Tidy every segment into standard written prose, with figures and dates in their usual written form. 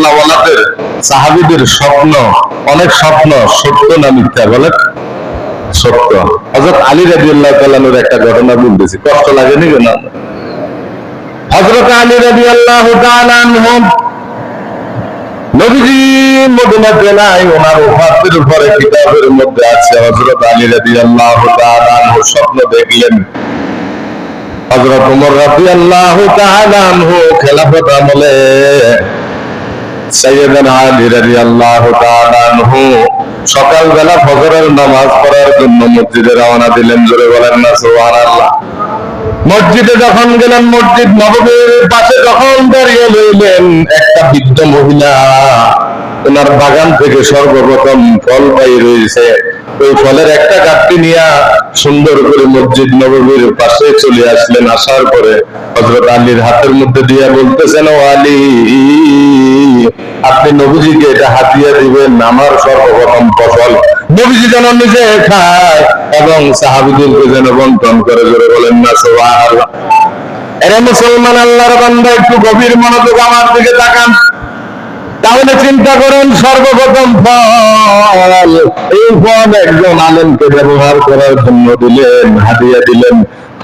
আল্লাহ ওয়ালাদের সাহাবীদের স্বপ্ন, অনেক স্বপ্ন সত্য না মিথ্যা বলেন? সত্য। হযরত আলী রাদিয়াল্লাহু তাআলা এর একটা ঘটনা বলতেছি, কষ্ট লাগেনি কেন? হযরত আলী রাদিয়াল্লাহু তাআলা আনহু নবীজি মদিনাতে নাই, ওনার ওফাতের পরে কিতাবের মধ্যে আছে হযরত আলী রাদিয়াল্লাহু তাআলা আনহু স্বপ্ন দেখলেন হযরত ওমর রাদিয়াল্লাহু তাআলা আনহু খেলাফত আমলে সাইয়েদনা আলী রাদিয়াল্লাহু তাআলা আনহু সকালবেলা ফজরের নামাজ পড়ার জন্য মসজিদে রওনা দিলেন। জোরে বলেন না সুবহানাল্লাহ। মসজিদে যখন গেলেন, মসজিদ নববীর পাশে যখন দাঁড়িয়ে রইলেন, একটা বৃদ্ধ মহিলা ওনার বাগান থেকে সর্বপ্রথম ফল পাই রয়েছে, ওই ফলের একটা গাঁটটি নিয়ে সুন্দর করে মসজিদ নববীর পাশে চলে আসলেন। আসার পরে হযরত আলীর হাতের মধ্যে দিয়ে বলতেছেন, ও আলী, আপনি নবীজিকে এটা হাতিয়া দিবেন, আমার সর্বপ্রথম ফসল। নবীজি যেন নিজে খায় এবং সাহাবীদেরকে যেন বন্টন করে। জোরে বলেন না সুবহানাল্লাহ। এরা মুসলমান আল্লাহর বান্দা, একটু গভীর মনোযোগ আমার দিকে তাকান, তাহলে চিন্তা করেন সর্বপ্রথম ফল, এই ফল একজন আলেমকে ব্যবহার করার জন্য দিলেন, হাদিয়া দিলেন।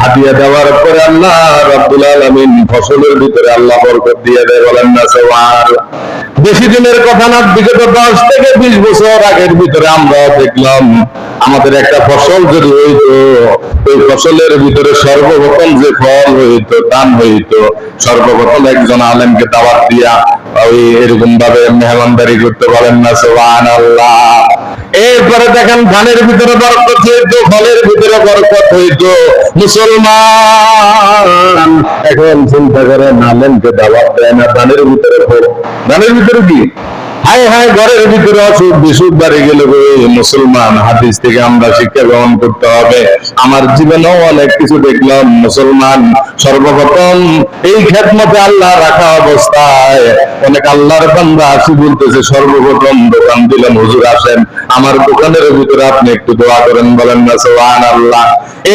হাদিয়া দেওয়ার পরে আল্লাহ রাব্বুল আলামিন ফসলের ভিতরে আল্লাহ বরকত দিয়ে দেয়। বলেন না সুবহানাল্লাহ। বেশি দিনের কথা না, বিগত 10 থেকে 20 বছর আগের ভিতরে আমরা দেখলাম আমাদের একটা ফসল যদি হইতো, ওই ফসলের ভিতরে সর্বপ্রথম যে ফল হইতো, দান হইতো, সর্বপ্রথম একজন আলেমকে দাওয়াত দিয়া ওই এরকম ভাবে মেহমানদারি করতে। বলেন না সুবহানাল্লাহ। এরপরে দেখেন ধানের ভিতরে বরকত হইতো, ফলের ভিতরে বরকত হইতো। মুসলমান এখন চিন্তা করেন, আলেমকে দাওয়াত দেয় না, ধানের ভিতরে ফল, ধানের ভিতরে কি হায় হায়, ঘরের ভিতরে অসুখ বিসুখ বাড়ি গেলে মুসলমান হাদিস থেকে আমরা শিক্ষা গ্রহণ করতে হবে। আমার জীবনেও অনেক কিছু দেখলাম, মুসলমান সর্বপ্রথম এই খেদমতে আল্লাহ রাখা অবস্থায় অনেক আল্লাহর বান্দা আসি বলতেছে, সর্বপ্রথম দোকান দিলাম, হুজুর আসেন আমার দোকানের ভিতরে আপনি একটু দোয়া করেন। বলেন না সুবহানাল্লাহ।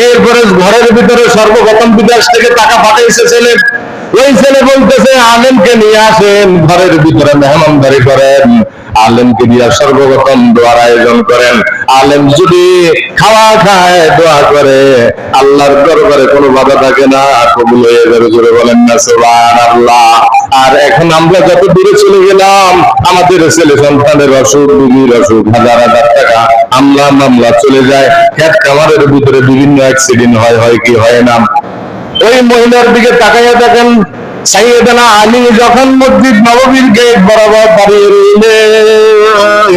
এরপরে ঘরের ভিতরে সর্বপ্রথম বিদেশ থেকে টাকা পাঠাইছে ছেলে, ওই ছেলে বলতেছে আলেমকে নিয়ে আসেন, ঘরের ভিতরে মেহমানদারি করেন, আলেমকে নিয়ে সর্বপ্রথম দোয়ার আয়োজন করেন। আলেম যদি খাওয়া খায়, দোয়া করে, আল্লাহর দরবারে কোনো বাধা থাকে না, কবুল হয়ে যাবে। জোরে বলেন না সুবহানাল্লাহ। আর এখন আমরা যত দূরে চলে গেলাম, আমাদের ছেলে সন্তানের অসুখ, রোগীর অসুখ, হাজার হাজার টাকা মামলা চলে যায়, খেত খামারের ভিতরে বিভিন্ন অ্যাক্সিডেন্ট হয় কি হয় না। ওই মহিলার দিকে তাকাইয়া দেখেন, সাইয়েদনা আলী যখন মসজিদ নববীর গেট বরাবর দাঁড়িয়ে রইলেন,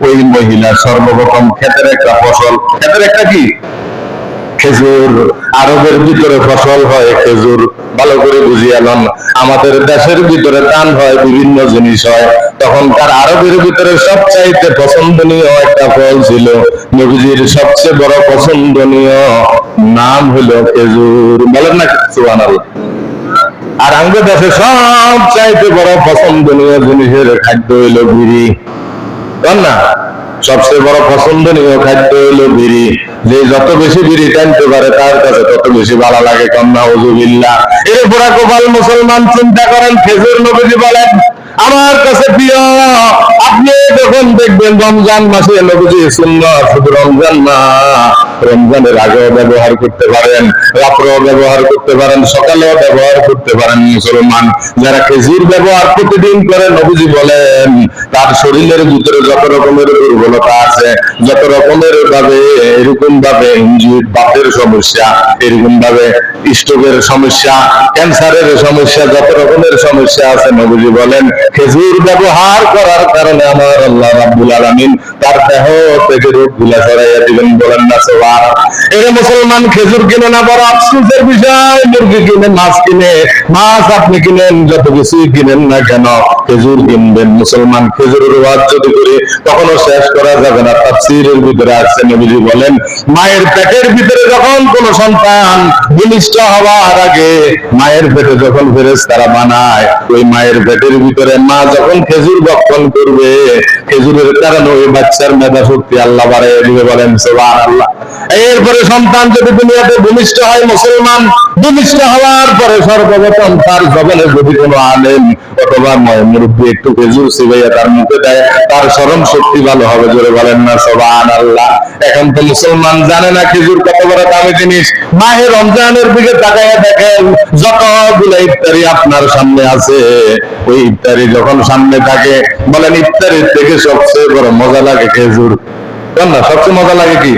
ওই মহিলা সর্বপ্রথম ক্ষেতের একটা ফসল, ক্ষেতের একটা কি খেজুর, আরবের ভিতরে ফসল হয় খেজুর, ভালো করে বুঝিয়ে লন। আমাদের দেশের ভিতরে দান হয়, বিভিন্ন জিনিস হয়। তখনকার আরবের ভিতরে সবচাইতে পছন্দনীয় একটা ফল ছিল, নবীজির সবচেয়ে বড় পছন্দনীয় নাম হলো খেজুর। বলেন না সুবহানাল্লাহ। আর আমাদের দেশে সবচাইতে বড় পছন্দনীয় জিনিসের খাদ্য হইলো বিড়ি। বল না, সবচেয়ে বড় পছন্দনীয় খাদ্য হইলো বিড়ি। যে যত বেশি বিড়ি টানতে পারে তার কাছে তত বেশি ভালো লাগে। কন্যা হুজুবিল্লাহ। এর পুরা গোপাল মুসলমান চিন্তা করেন, খেজুর নবীজি বলেন আমার কাছে প্রিয়। আপনি যখন দেখবেন রমজান মাসে নবীজি সুন্নাত, শুধু রমজান না, রমজানের আগেও ব্যবহার করতে পারেন, রাত্রেও ব্যবহার করতে পারেন, সকালেও ব্যবহার করতে পারেন। মুসলমান যারা খেজুর ব্যবহার প্রতিদিন করে, নবীজি বলেন তার শরীরের ভিতরে যত রকমের দুর্বলতা আছে, যত রকমের ভাবে এরকম ভাবে বাতের সমস্যা, এরকম ভাবে স্ট্রোকের সমস্যা, ক্যান্সারের সমস্যা, যত রকমের সমস্যা আছে, নবীজি বলেন খেজুর ব্যবহার করার কারণে আমার আল্লাহ রাব্বুল আলামিন তার দেহ থেকে রোগগুলা সরাইয়া দিবেন। বলেন না সুবহানাল্লাহ। এর মুসলমান খেজুর কিনে না, বড় আফসোসের বিষয়, মুরগি কিনে, মাছ কিনে, মাছ আপনি কিনেন, যত কিছুই কিনেন না কেন, খেজুর কিনবেন। মুসলমান খেজুরের ওয়াজ যদি করি কখনো শেষ করা যাবে না। তাফসীরের ভিতরে আসছে, নবীজি বলেন মায়ের পেটের ভিতরে যখন কোন সন্তান ভূমিষ্ঠ হওয়ার আগে, মায়ের পেটে যখন ফেরেশতারা বানায়, ওই মায়ের পেটের ভিতরে মা যখন খেজুর ভক্ষণ করবে, খেজুরের কারণে ওই বাচ্চার মেধা শক্তি আল্লাহ বাড়াইয়া দিবে। বলেন সুবহানাল্লাহ। এরপরে সন্তান যদি দুনিয়াতে ভূমিষ্ঠ হয় মুসলমান, ভূমিষ্ঠ হওয়ার পরে সর্বপ্রথম তার জবানে যদি কোনো আলেম অথবা মুরব্বী একটু খেজুর চিবাইয়া তার মুখে দেয়, তার স্মরণ শক্তি ভালো হবে। জোরে বলেন না সুবহানাল্লাহ। এখন তো মুসলমান জানে না খেজুর কত বড় দামি জিনিস। মাহে রমজানের দিকে তাকাইয়া দেখেন, যতগুলো ইফতারি আপনার সামনে আছে, ওই ইফতারি যখন সামনে থাকে, বলেন ইফতারির থেকে সবচেয়ে বড় মজা লাগে খেজুর। না, সবচেয়ে মজা লাগে কি?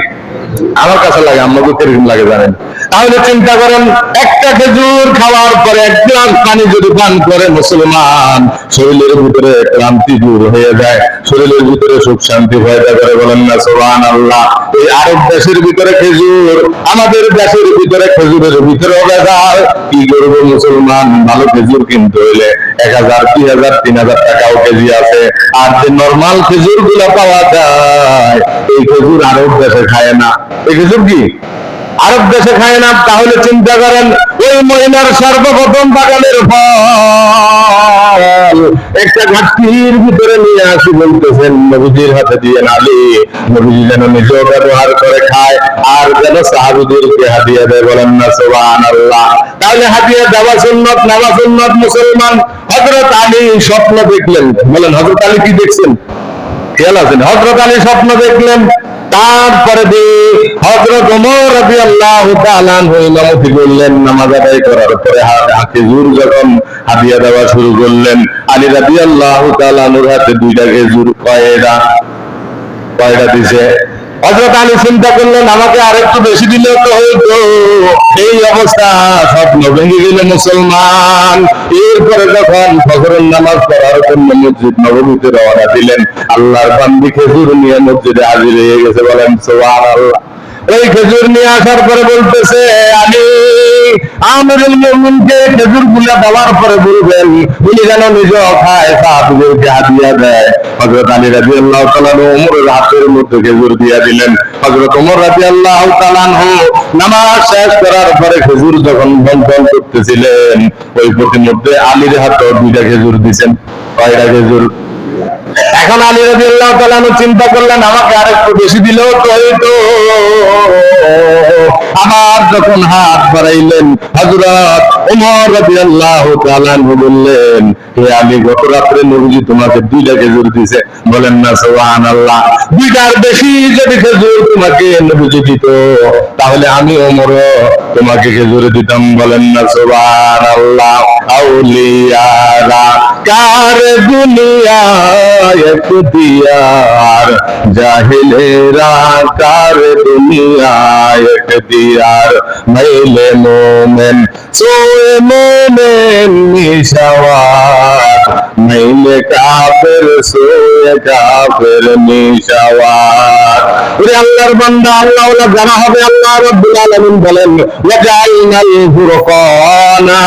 আমার কাছে লাগে, আমাকে কিরকম লাগে জানেন? তাহলে চিন্তা করেন, একটা খেজুর খাওয়ার পরে এক গ্লাস পানি যদি পান করে মুসলমান, শরীরের ভিতরে ক্লান্তি দূর হয়ে যায়, শরীরের ভিতরে সুখ শান্তি হয়ে যায়। বলেন না সুবহানাল্লাহ। এই আরব দেশের ভিতরে খেজুর, আমাদের দেশের ভিতরে খেজুরের ভিতরে ভেজাল। কি করবো মুসলমান, ভালো খেজুর কিনতে হইলে 1000, 2000, 3000 টাকাও কেজি আছে। আর যে নর্মাল খেজুর গুলা পাওয়া যায়, এই খেজুর আরব দেশে খায় না। এই খেজুর কি আরব দেশে খায় না? তাহলে চিন্তা করেন, ওই মহিলার সর্বপ্রথম বাগানের ফল একটা ঘাটতির ভিতরে নিয়ে আসি, বলতেছেন নবীজির হাতে দিয়ে নালি, নবীজি যেন নিজেও ব্যবহার করে খায় আর যেন সাহাবীদেরকে হাদিয়া দেয়। বলেন না সুবহানাল্লাহ। তাহলে হাদিয়া দেওয়া সুন্নত, নেওয়া সুন্নত। মুসলমান হযরত আলী স্বপ্ন দেখলেন। বলেন হযরত আলী কি দেখছেন? খেয়াল আছেন? হযরত আলী স্বপ্ন দেখলেন। তারপরে হযরত ওমর রাদিয়াল্লাহু তাআলা আনহু ইমামতি করলেন। নামাজ আদায় করার পরে খেজুর যখন হাদিয়া দেওয়া শুরু করলেন, আলী রাদিয়াল্লাহু তাআলা আনহুর হাতে 2টা খেজুর। কয়টা দিছে? হযরত আলী চিন্তা করলেন, আমাকে আরেকটু বেশি দিলেও তো হইতো। এই অবস্থা, স্বপ্ন ভেঙে গেল মুসলমান। এরপরে যখন ফজরের নামাজ পড়ার জন্য মসজিদ নববীতে রওনা দিলেন, আল্লাহর বান্দি খেজুর নিয়ে মসজিদে হাজির হয়ে গেছে। বলেন সুবহানাল্লাহ। ওই খেজুর নিয়ে আসার পরে বলতেছে, আলী আমিরুল মুমিনকে খেজুর গুলা দেওয়ার পরে বলবেন উনি যেন নিজেও খায়, সাহাবীদেরকে হাদিয়া দেয়। হযরত আলী রাদিয়াল্লাহু তাআলা ওমরের হাতের মধ্যে খেজুর দিয়া দিলেন। হযরত ওমর রাদিয়াল্লাহু তাআলা নামাজ শেষ করার পরে খেজুর যখন বন্টন করতেছিলেন, ওই প্রতিমধ্যে আলীর হাতে 2টা খেজুর দিয়েছেন। কয়টা খেজুর? এখন আলী রাদিয়াল্লাহু তাআলা চিন্তা করলেন, আমাকে আরেকটু বেশি দিলেও তো হইতো। আবার যখন হাত বাড়াইলেন, হযরত ওমর রাদিয়াল্লাহু তাআলা বললেন, হে আলী, গত রাত্রে নবীজি তোমাকে 2টা খেজুর দিয়েছে। বলেন না সুবহানাল্লাহ। 2টার বেশি যদি খেজুর তোমাকে নবীজি দিত, তাহলে আমি ওমরও তোমাকে খেজুর দিতাম। বলেন না সুবহানাল্লাহ। আউলিয়ারা কার দুনিয়ায় এখতিয়ার, জাহিলেরা কার দুনিয়ায় এখতিয়ার, মাইলে মোমেন সোয়ে মোমেন নিশাওয়ার, মাইলে কাফের সোয়ে কাফের নিশাওয়ার। ওরে আল্লাহর বান্দা, আল্লাহ যারা হবে, আল্লাহ রাব্বুল আলামিন বলেন ওয়াজআলনাল ফুরকানা,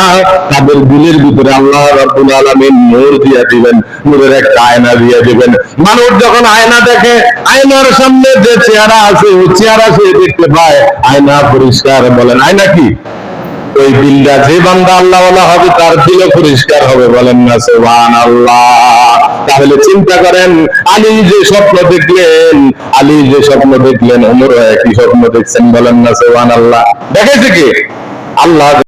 তাদের দিলের ভিতরে আল্লাহ রাব্বুল আলামিন নূর দিয়ে দিবেন, নূরের একটা আয়না দিয়ে দিবেন। মানুষ যখন আয়না দেখে, আয়নার সামনে যে চেহারা আছে, ওই চেহারা সে দেখতে পায়, আয়না পরিষ্কার। বলেন আয়না কি? ওই দিলটা, যে বান্দা আল্লাহওয়ালা হবে তার দিলও পরিষ্কার হবে। বলেন না সুবহানাল্লাহ। তাহলে চিন্তা করেন, আলী যে স্বপ্ন দেখলেন, আলী যে স্বপ্ন দেখলেন, ওমর একই স্বপ্ন দেখছেন। বলেন না সুবহানাল্লাহ। দেখেছে কি? আল্লাহ।